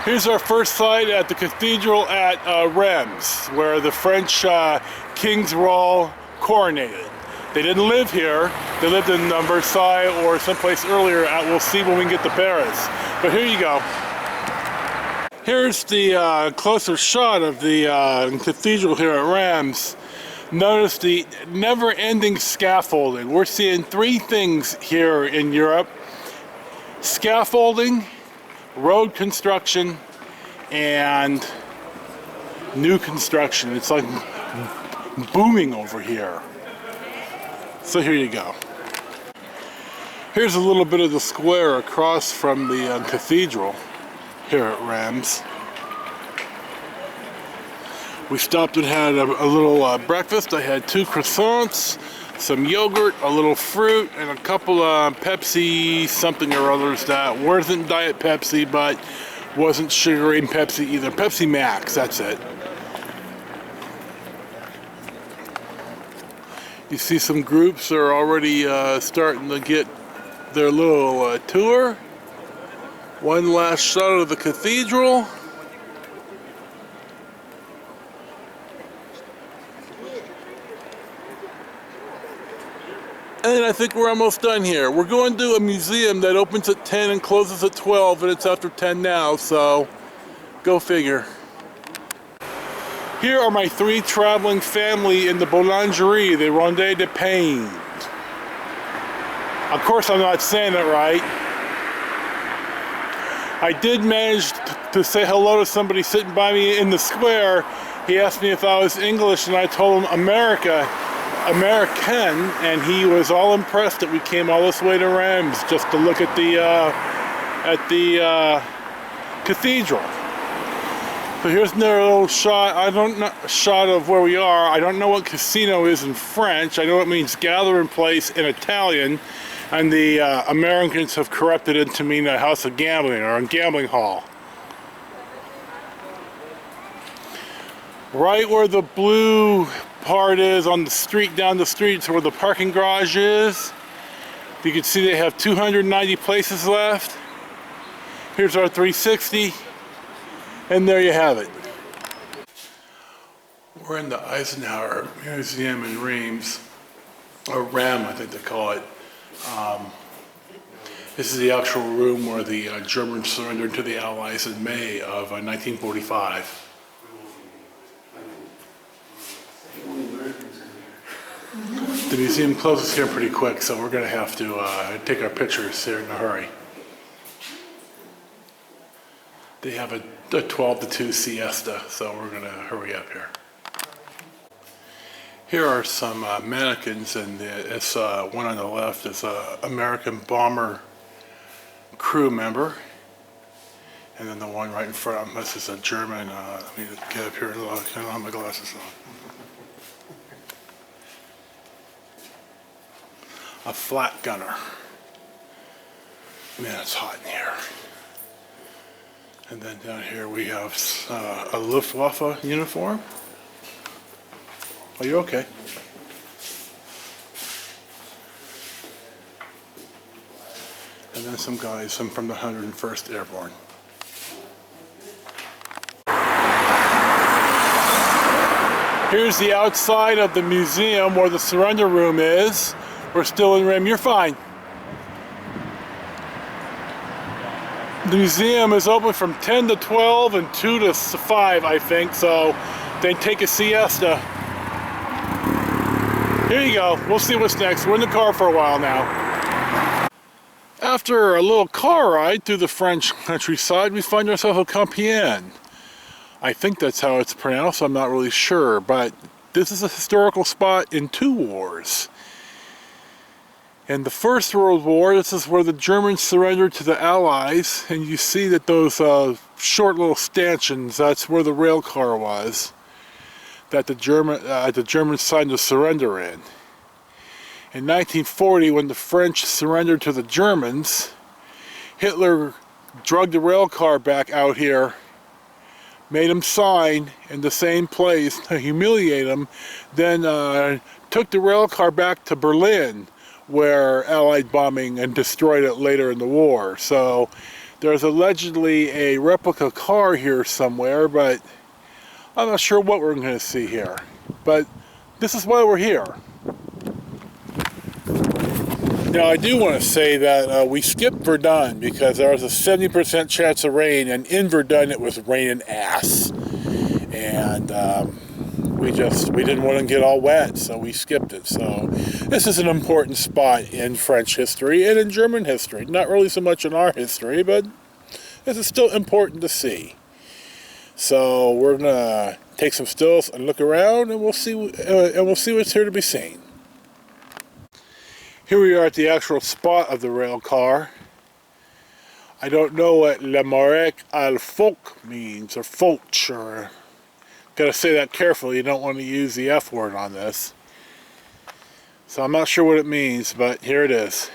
Here's our first sight at the cathedral at Reims, where the French kings were all coronated. They didn't live here. They lived in Versailles or someplace earlier. We'll see when we get to Paris. But here you go. Here's the closer shot of the cathedral here at Reims. Notice the never-ending scaffolding. We're seeing three things here in Europe: scaffolding, road construction, and new construction. It's like booming over here. So here you go. Here's a little bit of the square across from the cathedral here at Reims. We stopped and had a little breakfast. I had 2 croissants, some yogurt, a little fruit, and a couple of Pepsi something or others that wasn't Diet Pepsi, but wasn't sugary Pepsi either. Pepsi Max, that's it. You see some groups are already starting to get their little tour. One last shot of the cathedral. And I think we're almost done here. We're going to a museum that opens at 10 and closes at 12, and it's after 10 now, so go figure. Here are my 3 traveling family in the boulangerie, the Ronde de Pain. Of course I'm not saying it right. I did manage to say hello to somebody sitting by me in the square. He asked me if I was English, and I told him American, and he was all impressed that we came all this way to Reims just to look at the cathedral. So here's another little shot. Shot of where we are. I don't know what casino is in French. I know it means gathering place in Italian, and the Americans have corrupted it to mean a house of gambling or a gambling hall. Right where the blue part is on the street, down the street to where the parking garage is. You can see they have 290 places left. Here's our 360, and there you have it. We're in the Eisenhower Museum in Reims, or RAM I think they call it. This is the actual room where the Germans surrendered to the Allies in May of 1945. The museum closes here pretty quick, so we're going to have to take our pictures here in a hurry. They have a 12 to 2 siesta, so we're going to hurry up here. Here are some mannequins, and this one on the left is an American bomber crew member. And then the one right in front, this is a German, let me get up here and look, I don't have my glasses on. A flat gunner. Man, it's hot in here. And then down here we have a Luftwaffe uniform. Oh, you're okay. And then some guys, some from the 101st Airborne. Here's the outside of the museum where the surrender room is. We're still in Reims. You're fine. The museum is open from 10 to 12 and 2 to 5, I think, so they take a siesta. Here you go. We'll see what's next. We're in the car for a while now. After a little car ride through the French countryside, we find ourselves at Compiègne. I think that's how it's pronounced. I'm not really sure, but this is a historical spot in 2 wars. In the First World War, this is where the Germans surrendered to the Allies, and you see that those short little stanchions, that's where the rail car was, that the Germans signed a surrender in. In 1940, when the French surrendered to the Germans, Hitler dragged the rail car back out here, made them sign in the same place to humiliate them, then took the rail car back to Berlin, where Allied bombing and destroyed it later in the war. So There's allegedly a replica car here somewhere, but I'm not sure what we're going to see here. But this is why we're here. Now, I do want to say that we skipped Verdun because there was a 70% chance of rain, and in Verdun it was raining ass. And we didn't want to get all wet, so we skipped it. So this is an important spot in French history and in German history. Not really so much in our history, but this is still important to see. So we're gonna take some stills and look around, and we'll see what's here to be seen. Here we are at the actual spot of the rail car. I don't know what Le Marec al Foc means, or Foch, or gotta say that carefully. You don't want to use the F word on this. So I'm not sure what it means, but here it is.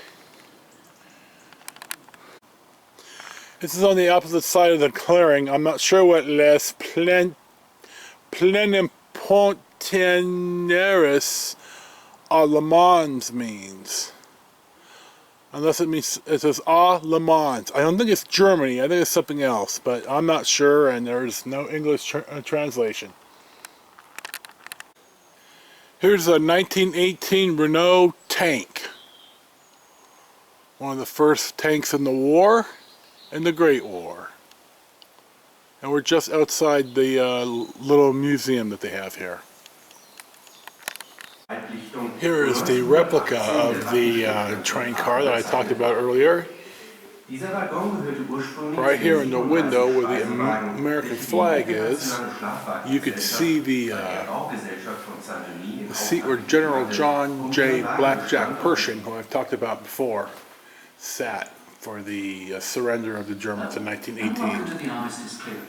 This is on the opposite side of the clearing. I'm not sure what Les Plenipotentiaires Allemands means. Unless it says Allemands. I don't think it's Germany. I think it's something else, but I'm not sure, and there's no English translation. Here's a 1918 Renault tank. One of the first tanks in the war, in the Great War. And we're just outside the little museum that they have here. Here is the replica of the train car that I talked about earlier. Right here in the window where the American flag is, you could see the seat where General John J. Blackjack Pershing, who I've talked about before, sat for the surrender of the Germans in 1918.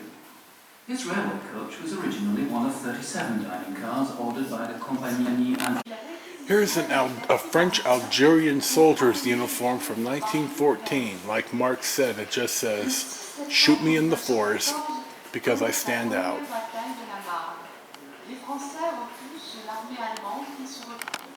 This railway coach was originally one of 37 dining cars ordered by the Compagnie and... Here's a French Algerian soldier's uniform from 1914. Like Mark said, it just says, "Shoot me in the force because I stand out."